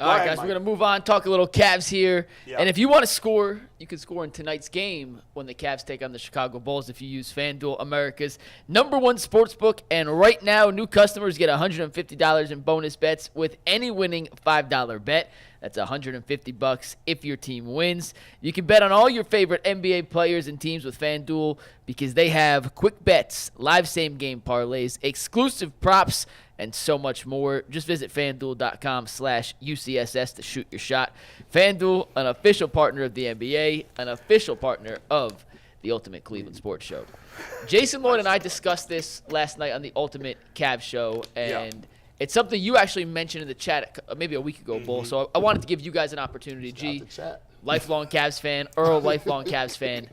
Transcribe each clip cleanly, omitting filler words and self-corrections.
All right, guys, we're going to move on, talk a little Cavs here. Yep. And if you want to score, you can score in tonight's game when the Cavs take on the Chicago Bulls if you use FanDuel, America's #1 sportsbook. And right now, new customers get $150 in bonus bets with any winning $5 bet. That's $150 if your team wins. You can bet on all your favorite NBA players and teams with FanDuel because they have quick bets, live same-game parlays, exclusive props, and so much more. Just visit FanDuel.com/UCSS to shoot your shot. FanDuel, an official partner of the NBA, an official partner of the Ultimate Cleveland Sports Show. Jason Lloyd and I discussed this last night on the Ultimate Cavs Show, and it's something you actually mentioned in the chat maybe a week ago, Bull. So I wanted to give you guys an opportunity. G, lifelong Cavs fan. Earl, lifelong Cavs fan.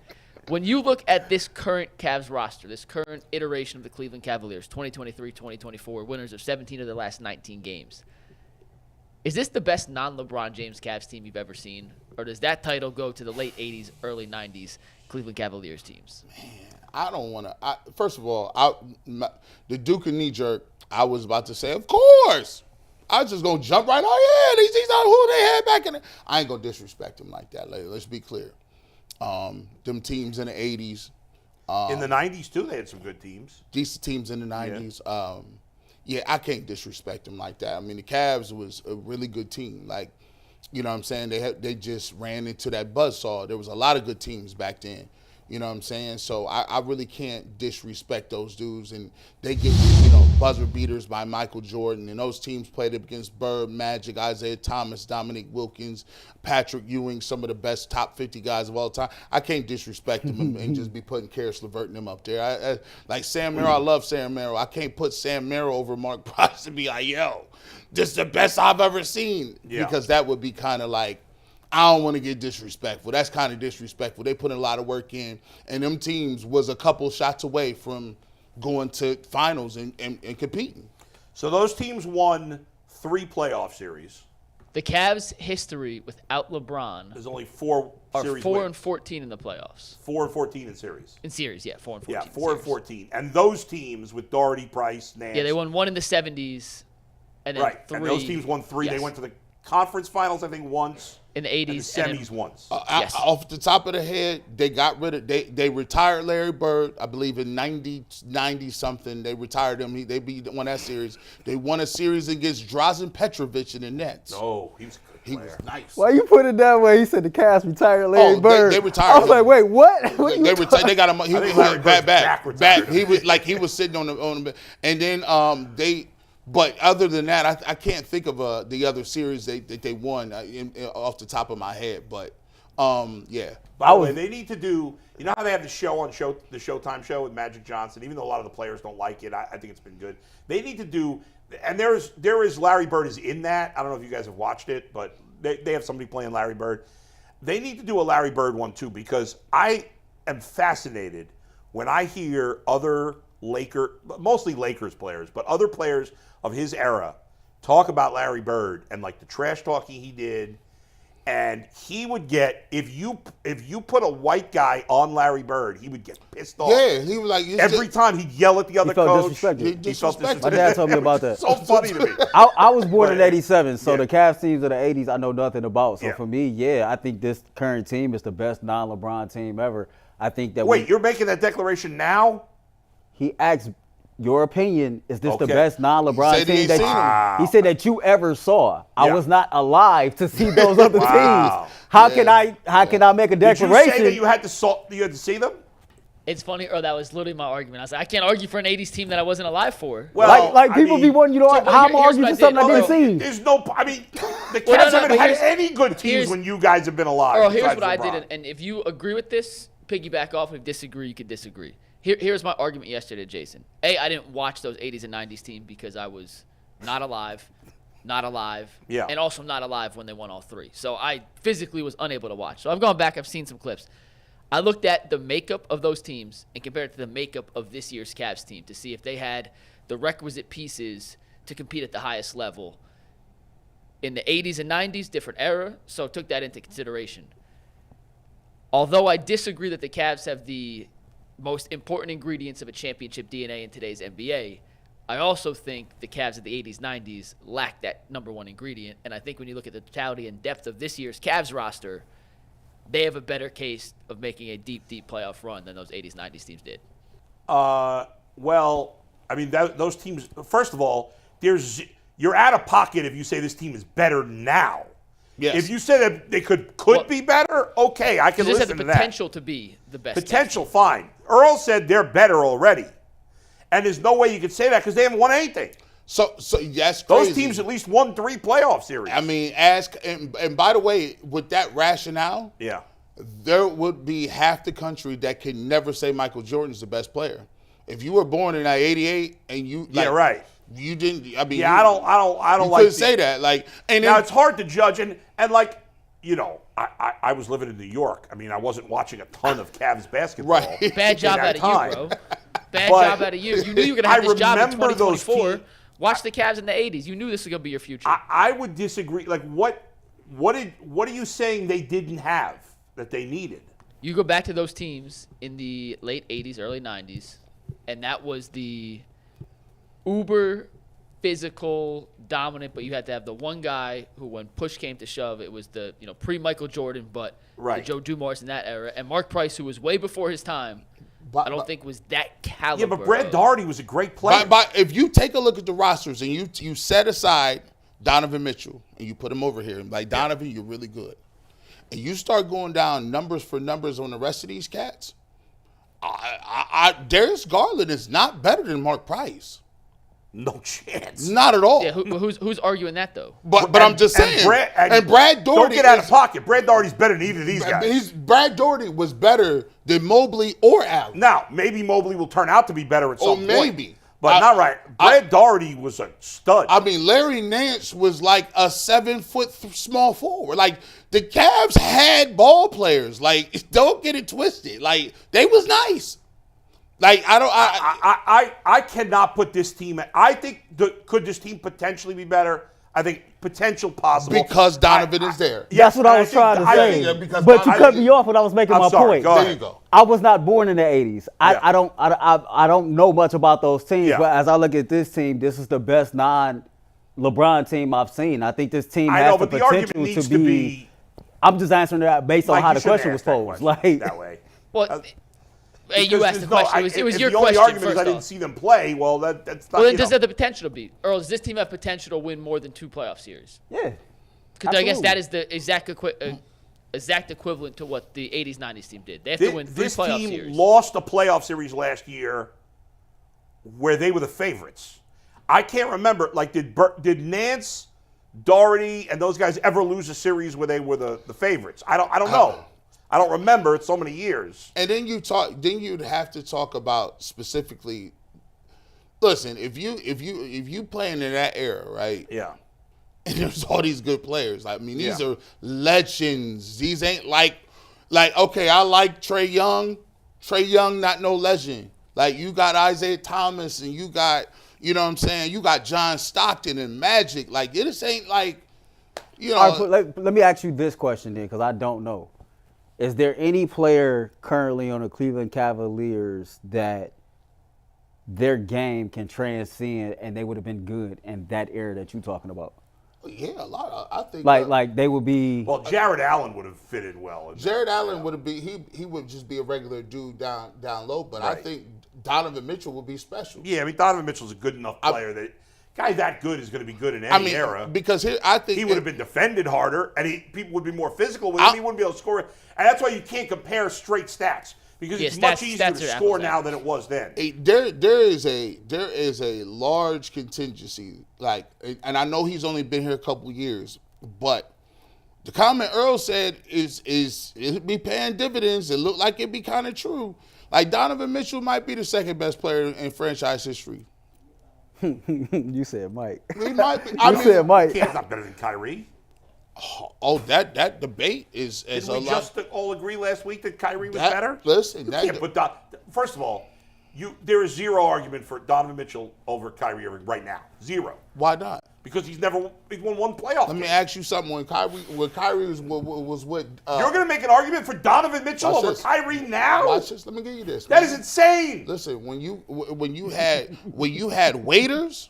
When you look at this current Cavs roster, this current iteration of the Cleveland Cavaliers, 2023-2024, winners of 17 of their last 19 games, is this the best non-LeBron James Cavs team you've ever seen? Or does that title go to the late 80s, early 90s Cleveland Cavaliers teams? Man, I don't want to. First of all, the Duke and knee-jerk, I was about to say, of course. I was just going to jump right on. Yeah, these are who they had back in the. I ain't going to disrespect them like that. Let's be clear. Them teams in the 80s. In the 90s, too, they had some good teams. Decent teams in the 90s. Yeah, I can't disrespect them like that. I mean, the Cavs was a really good team. Like, you know what I'm saying? They just ran into that buzzsaw. There was a lot of good teams back then. You know what I'm saying? So I really can't disrespect those dudes. And they get, buzzer beaters by Michael Jordan. And those teams played against Bird, Magic, Isaiah Thomas, Dominique Wilkins, Patrick Ewing, some of the best top 50 guys of all time. I can't disrespect them and just be putting Karis LeVert and them up there. Like Sam Merrill, I love Sam Merrill. I can't put Sam Merrill over Mark Price and be like, yo, this is the best I've ever seen. Yeah. Because that would be kind of like, I don't want to get disrespectful. That's kind of disrespectful. They put in a lot of work in, and them teams was a couple shots away from going to finals and competing. So those teams won 3 playoff series. The Cavs' history without LeBron. There's only 4 series 4 wins. and 14 in the playoffs. 4 and 14 in series. In series, yeah, 4 and 14. Yeah, 4 and 14. And those teams with Daugherty, Price, Nance. Yeah, they won 1 in the 70s, and then 3. And those teams won 3. Yes. They went to the conference finals, I think, once. In the 80s. And the semis once. Yes. Off the top of the head, they got rid of, they retired Larry Bird, I believe in 90-something. They retired him. They won that series. They won a series against Drazen Petrovic in the Nets. Oh, he was a good player. He was nice. Why you put it that way? He said the Cavs retired Larry Bird. They retired I was like, wait, what? They got him. He was back. He was sitting on the and then But other than that, I can't think of the other series that they won off the top of my head. But, yeah. By the way, they need to do – you know how they have the Showtime show with Magic Johnson? Even though a lot of the players don't like it, I think it's been good. They need to do – and there is Larry Bird is in that. I don't know if you guys have watched it, but they have somebody playing Larry Bird. They need to do a Larry Bird one, too, because I am fascinated when I hear other mostly Lakers players, but other players – of his era, talk about Larry Bird and like the trash talking he did, and he would get if you put a white guy on Larry Bird, he would get pissed off. Yeah, he was like every time he'd yell at the other coach. He felt disrespected. My dad told me about that. So funny to me. I was born in '87, so the Cavs teams of the '80s I know nothing about. So for me, I think this current team is the best non-LeBron team ever. I think that. Wait, you're making that declaration now? He asked. Your opinion, is this the best non-LeBron team that he said that you ever saw? I was not alive to see those other teams. How can I make a declaration? Did you say that you had to see them? It's funny, or that was literally my argument. I was like, I can't argue for an 80s team that I wasn't alive for. Well, like people be wanting, how I'm arguing for something I didn't see. There's no, I mean, the Cavs haven't had any good teams when you guys have been alive. Earl, here's what I did, and if you agree with this, piggyback off. If you disagree, you can disagree. Here's my argument yesterday, Jason. I didn't watch those 80s and 90s teams because I was not alive, and also not alive when they won all 3. So I physically was unable to watch. So I've gone back. I've seen some clips. I looked at the makeup of those teams and compared it to the makeup of this year's Cavs team to see if they had the requisite pieces to compete at the highest level. In the 80s and 90s, different era, so took that into consideration. Although I disagree that the Cavs have the most important ingredients of a championship DNA in today's NBA, I also think the Cavs of the 80s, 90s lacked that number one ingredient. And I think when you look at the totality and depth of this year's Cavs roster, they have a better case of making a deep, deep playoff run than those 80s, 90s teams did. Well, I mean, those teams, first of all, you're out of pocket if you say this team is better now. Yes. If you say that they could be better, okay, I can listen to that. This has the potential to be the best. Potential, fine. Earl said they're better already. And there's no way you could say that because they haven't won anything. So that's crazy. Those teams at least won 3 playoff series. I mean, and by the way, with that rationale, yeah, there would be half the country that could never say Michael Jordan's the best player. If you were born in '88 and you, right. You didn't. I mean, I don't you like. couldn't say that. Like, and now then, it's hard to judge, and like, you know, I was living in New York. I mean, I wasn't watching a ton of Cavs basketball. Right. Bad job out of you, bro. Bad job out of you. You knew you were going to have this job in 2024. Watch the Cavs in the 80s. You knew this was going to be your future. I would disagree. Like, what are you saying they didn't have that they needed? You go back to those teams in the late 80s, early 90s, and that was the uber physical, dominant, but you had to have the one guy who, when push came to shove, it was the pre-Michael Jordan, but the Joe Dumars in that era, and Mark Price, who was way before his time. I don't think was that caliber. Yeah, but Brad Daugherty was a great player. But if you take a look at the rosters and you set aside Donovan Mitchell and you put him over here, and like, Donovan, you're really good, and you start going down numbers for numbers on the rest of these cats, Darius Garland is not better than Mark Price. No chance. Not at all. Yeah, who's arguing that though? But I'm just saying. And Brad Daugherty. Don't get out of pocket. Brad Daugherty's better than either of these guys. Brad Daugherty was better than Mobley or Allen. Now, maybe Mobley will turn out to be better at some point. Maybe. But not right. Brad Daugherty was a stud. I mean, Larry Nance was like a 7-foot small forward. Like, the Cavs had ball players. Like, don't get it twisted. Like, they was nice. Like, I cannot put this team. I think could this team potentially be better? I think potential possible because Donovan is there. That's what I was trying to say. But you cut me off when I was making my point. There you go. I was not born in the '80s. I don't know much about those teams. But as I look at this team, this is the best non-LeBron team I've seen. I think this team has the potential to be. I'm just answering that based on how the question was posed. Like that way. Well. Hey, you asked the question. It was your question. The only argument is I didn't off. see them play. Well, that's not. Well, then does that have the potential to be? Earl, does this team have potential to win more than 2 playoff series? Yeah. Because I guess that is the exact equivalent to what the 80s, 90s team did. They have to win 3 playoff series. This team lost a playoff series last year where they were the favorites. I can't remember. Like, did Nance, Daugherty, and those guys ever lose a series where they were the favorites? I don't know. I don't remember. It's so many years. And then you'd have to talk about specifically. Listen, if you playing in that era, right? Yeah. And there's all these good players. I mean, these are legends. These ain't like okay, I like Trae Young. Trae Young, not no legend. Like, you got Isaiah Thomas and you got, you know what I'm saying? You got John Stockton and Magic. Like, it just ain't like, you know. All right, let me ask you this question then, because I don't know. Is there any player currently on the Cleveland Cavaliers that their game can transcend and they would have been good in that era that you're talking about? Yeah, a lot. I think like they would be. Well, Jared Allen would have fitted well. Jared Allen would have been. He would just be a regular dude down low. But I think Donovan Mitchell would be special. Yeah, I mean, Donovan Mitchell's a good enough player that guy that good is going to be good in any era. Because I think he would have been defended harder, and people would be more physical with him. He wouldn't be able to score. And that's why you can't compare straight stats, because it's much easier to score now than it was then. There is a large contingency, like, and I know he's only been here a couple years, but the comment Earl said is it'd be paying dividends. It looked like it'd be kind of true. Like, Donovan Mitchell might be the second best player in franchise history. You said Mike. He might be. You said Mike. He's not better than Kyrie. Oh, that debate is Did a we lot. just all agree last week that Kyrie was better? Listen, first of all, there is zero argument for Donovan Mitchell over Kyrie Irving right now. Zero. Why not? because he's won one playoff. Let me ask you something. When Kyrie was with, you're going to make an argument for Donovan Mitchell over Kyrie now? Watch this. Let me give you this. That is insane. Listen, when you had waiters,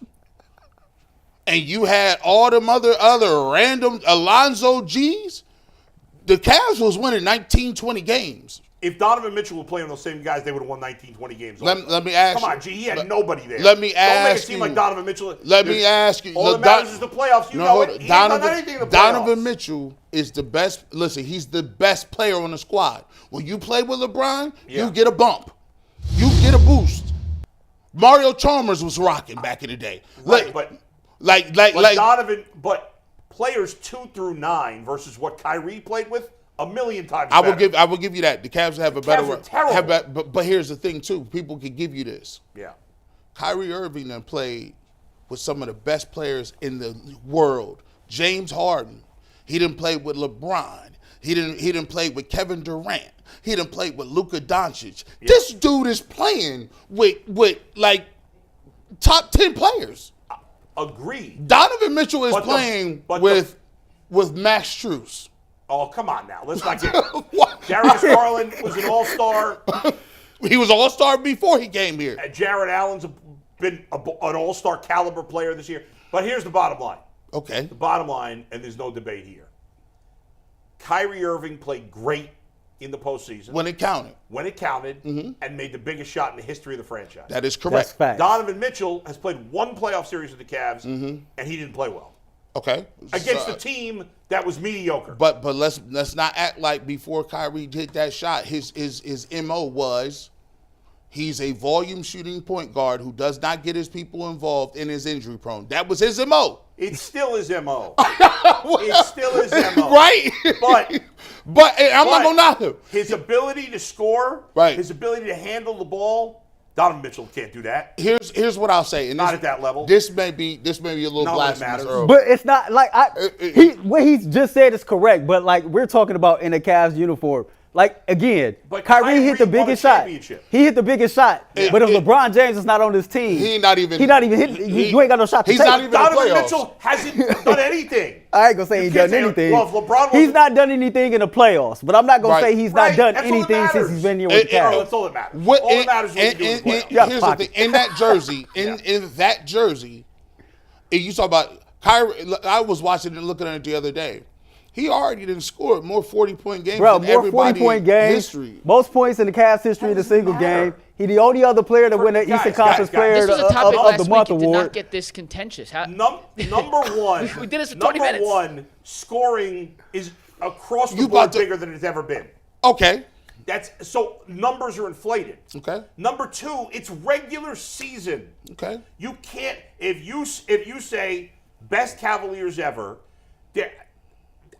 and you had all them other random Alonzo G's, the Cavs was winning 19, 20 games. If Donovan Mitchell would play on those same guys, they would have won 19, 20 games. Let me ask you. Come on, G. He had nobody there. Let me ask you. Don't make it seem like Donovan Mitchell. Let me ask you. All that matters is the playoffs. You know it. He ain't done anything in the playoffs. Donovan Mitchell is the best. Listen, he's the best player on the squad. When you play with LeBron, you get a bump. You get a boost. Mario Chalmers was rocking back in the day. Right, but Donovan, but players 2 through 9 versus what Kyrie played with, a million times better. I will give you that. The Cavs have a better Cavs are terrible. But here's the thing too. People can give you this. Yeah. Kyrie Irving then played with some of the best players in the world. James Harden. He didn't play with LeBron. He didn't play with Kevin Durant. He didn't play with Luka Doncic. Yeah. This dude is playing with like top 10 players. Agreed. Donovan Mitchell is playing with Max Strus. Oh, come on now. Let's not get Darius Garland was an all-star. He was all-star before he came here. Jared Allen's been an all-star caliber player this year. But here's the bottom line. Okay. The bottom line, and there's no debate here. Kyrie Irving played great in the postseason. When it counted. And made the biggest shot in the history of the franchise. That is correct. That's fact. Donovan Mitchell has played one playoff series with the Cavs, and he didn't play well. Okay. Against a team that was mediocre. But let's not act like before Kyrie hit that shot, his MO was he's a volume shooting point guard who does not get his people involved and is injury prone. That was his MO. It still is MO. It still is MO. Right? But I'm not going to knock him. His ability to score, his ability to handle the ball, Donovan Mitchell can't do that. Here's what I'll say. And not at that level. This may be a little blasphemous. But it's not like what he's just said is correct. But like we're talking about in a Cavs uniform. Like again, Kyrie hit the biggest shot. He hit the biggest shot. Yeah. But if LeBron James is not on this team, he's not even hitting. You ain't got no shot to take. Not even Donovan Mitchell hasn't done anything. I ain't gonna say he's done anything. Well, if LeBron he's not done anything in the playoffs, but I'm not gonna say he's not done That's anything since he's been here with the Cavs. That's all that matters. All that matters is what you do in the playoffs. Here's the thing. In that jersey, in that jersey, you talk about Kyrie. I was watching and looking at it the other day. He already didn't score more 40-point games than everybody in history. Most points in the Cavs history in a single game. He the only other player to win the Eastern Conference Player of the Month award. Did not get this contentious. Number one. We did this for 20 minutes. Number one, scoring is across the board bigger than it's ever been. Okay. So numbers are inflated. Okay. Number two, it's regular season. Okay. You can't if you say best Cavaliers ever.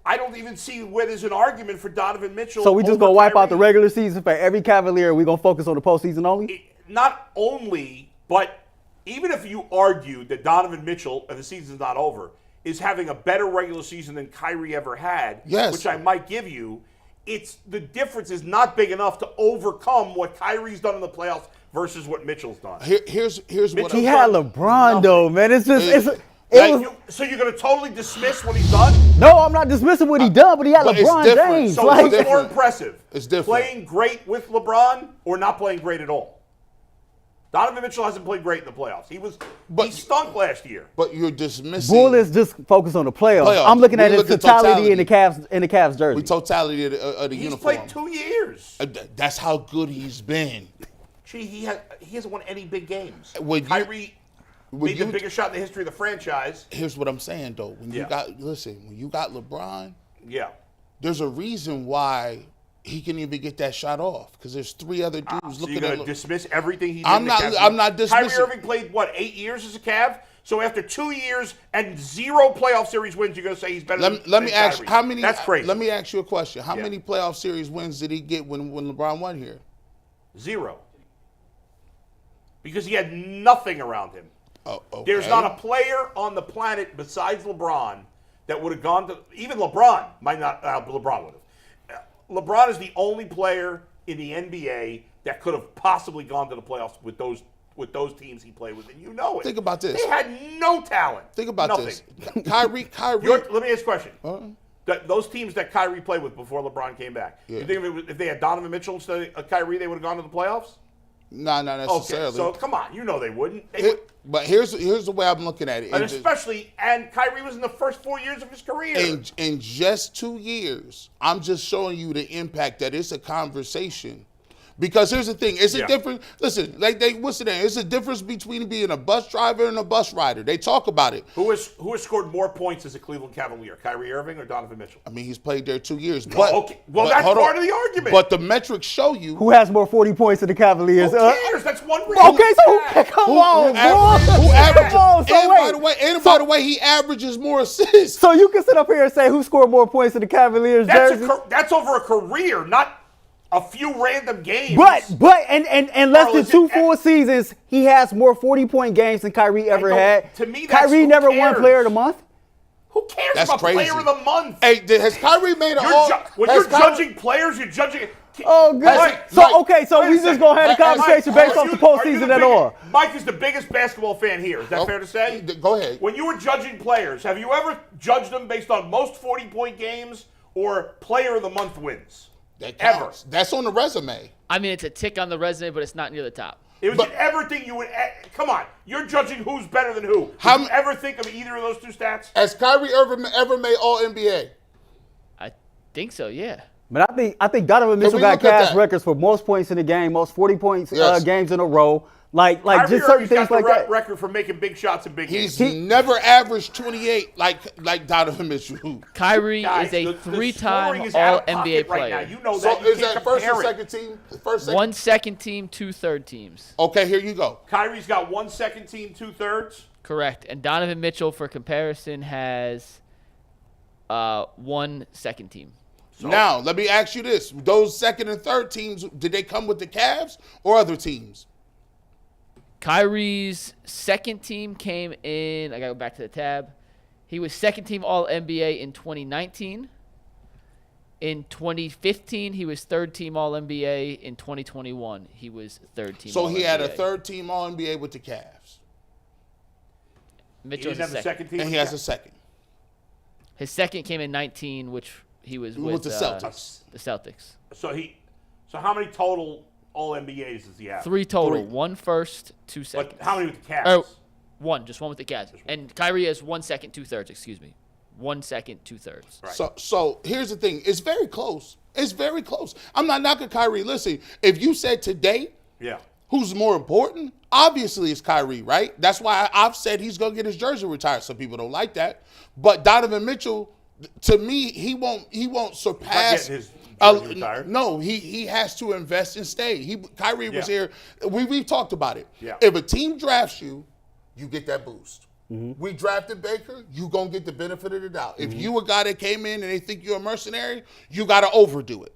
I don't even see where there's an argument for Donovan Mitchell. So we just gonna wipe out the regular season for every Cavalier. We gonna focus on the postseason only. Not only, but even if you argue that Donovan Mitchell, and the season's not over, is having a better regular season than Kyrie ever had, which I might give you, the difference is not big enough to overcome what Kyrie's done in the playoffs versus what Mitchell's done. Here's what he had LeBron though, man. It's just so you're going to totally dismiss what he's done? No, I'm not dismissing what he done, but he had LeBron James. So what's more impressive? It's different. Playing great with LeBron or not playing great at all? Donovan Mitchell hasn't played great in the playoffs. He stunk last year. But you're dismissing. Bull is just focused on the playoffs. I'm looking at his totality in the Cavs jersey. The totality of the uniform. He's played 2 years. That's how good he's been. Gee, he hasn't won any big games. Kyrie made the biggest shot in the history of the franchise. Here's what I'm saying though. When you got LeBron, there's a reason why he can even get that shot off because there's 3 other dudes looking at. You're going to dismiss everything he did. I'm not dismissing. Kyrie Irving played 8 years as a Cav. So after 2 years and 0 playoff series wins, you're going to say he's better than Let me ask Kyrie. how many. That's crazy. Let me ask you a question. How many playoff series wins did he get when LeBron won here? 0. Because he had nothing around him. Oh, okay. There's not a player on the planet besides LeBron that would have gone to. Even LeBron might not. LeBron would have. LeBron is the only player in the NBA that could have possibly gone to the playoffs with with those teams he played with, and you know it. Think about this. They had no talent. Think about Nothing. this. Kyrie. Let me ask a question. Those teams that Kyrie played with before LeBron came back, you think if they had Donovan Mitchell instead of Kyrie, they would have gone to the playoffs? No, not necessarily. Okay, so come on, you know they wouldn't. But here's the way I'm looking at it. And Kyrie was in the first 4 years of his career. In just 2 years, I'm just showing you the impact that it's a conversation. Because here's the thing, it's a difference. Listen, what's the name? It's a difference between being a bus driver and a bus rider. They talk about it. Who has scored more points as a Cleveland Cavalier, Kyrie Irving or Donovan Mitchell? I mean, he's played there 2 years. Well, that's part of the argument. But the metrics show you who has more 40 points in the Cavaliers. Who cares? That's one reason. Okay, so come on, boy. Who averages? So by the way, he averages more assists. So you can sit up here and say who scored more points in the Cavaliers jersey? That's over a career, not a few random games. But and less than 2 full seasons, he has more 40-point games than Kyrie ever had. To me, Kyrie never won Player of the Month. Who cares That's about crazy. Player of the Month? Hey, has Kyrie made when you're judging players, you're judging. Oh, good. So we just gonna have a conversation based off the postseason at all. Mike is the biggest basketball fan here. Is that fair to say? Go ahead. When you were judging players, have you ever judged them based on most 40-point games or Player of the Month wins? That counts. That's on the resume. I mean, it's a tick on the resume, but it's not near the top. It was everything you would. Come on, you're judging who's better than who. Did you ever think of either of those two stats? Has Kyrie ever made All NBA? I think so, yeah. But I think Donovan Mitchell got Cavs records for most points in the game, most 40 points games in a row. Like just certain things like that. Record for making big shots in big games. He never averaged 28 like Donovan Mitchell. Kyrie is a 3-time All-NBA player. Right now. You know so that. You is that first and second team? One second team, 2 third teams. Okay, here you go. Kyrie's got 1 second team, 2 thirds. Correct. And Donovan Mitchell, for comparison, has 1 second team. So, now, let me ask you this. Those second and third teams, did they come with the Cavs or other teams? Kyrie's second team came in. I got to go back to the tab. He was second team All-NBA in 2019. In 2015, he was third team All-NBA. In 2021, he was third team All-NBA. So he had a third team All-NBA with the Cavs. Mitchell has a second team. And he has a second. His second came in 19, which he was with the Celtics. The Celtics. So how many total All-NBAs does he have? 3 total. 1 first, 2 seconds. But how many with the Cavs? One. Just one with the Cavs. And Kyrie has 1 second, 2 thirds. Excuse me. 1 second, 2 thirds. Right. So here's the thing. It's very close. It's very close. I'm not knocking Kyrie. Listen, if you said today, who's more important? Obviously, it's Kyrie, right? That's why I've said he's gonna get his jersey retired. Some people don't like that, but Donovan Mitchell, to me, he won't surpass. His jersey retired. No, he has to invest and stay. Kyrie was here. We've talked about it. Yeah. If a team drafts you, you get that boost. Mm-hmm. We drafted Baker, you gonna get the benefit of the doubt. Mm-hmm. If you a guy that came in and they think you're a mercenary, you gotta overdo it.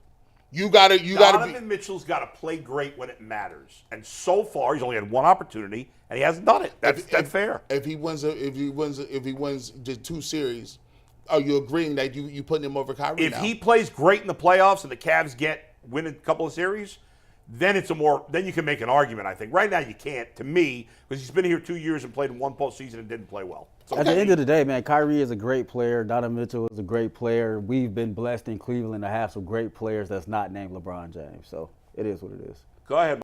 Donovan Mitchell's got to play great when it matters, and so far he's only had 1 opportunity, and he hasn't done it. That's fair. If he wins the 2 series, are you agreeing that you putting him over Kyrie? If he plays great in the playoffs and the Cavs win a couple of series, then then you can make an argument. I think right now you can't. To me, because he's been here 2 years and played in 1 postseason and didn't play well. At the end of the day, man, Kyrie is a great player. Donovan Mitchell is a great player. We've been blessed in Cleveland to have some great players that's not named LeBron James. So it is what it is. Go ahead.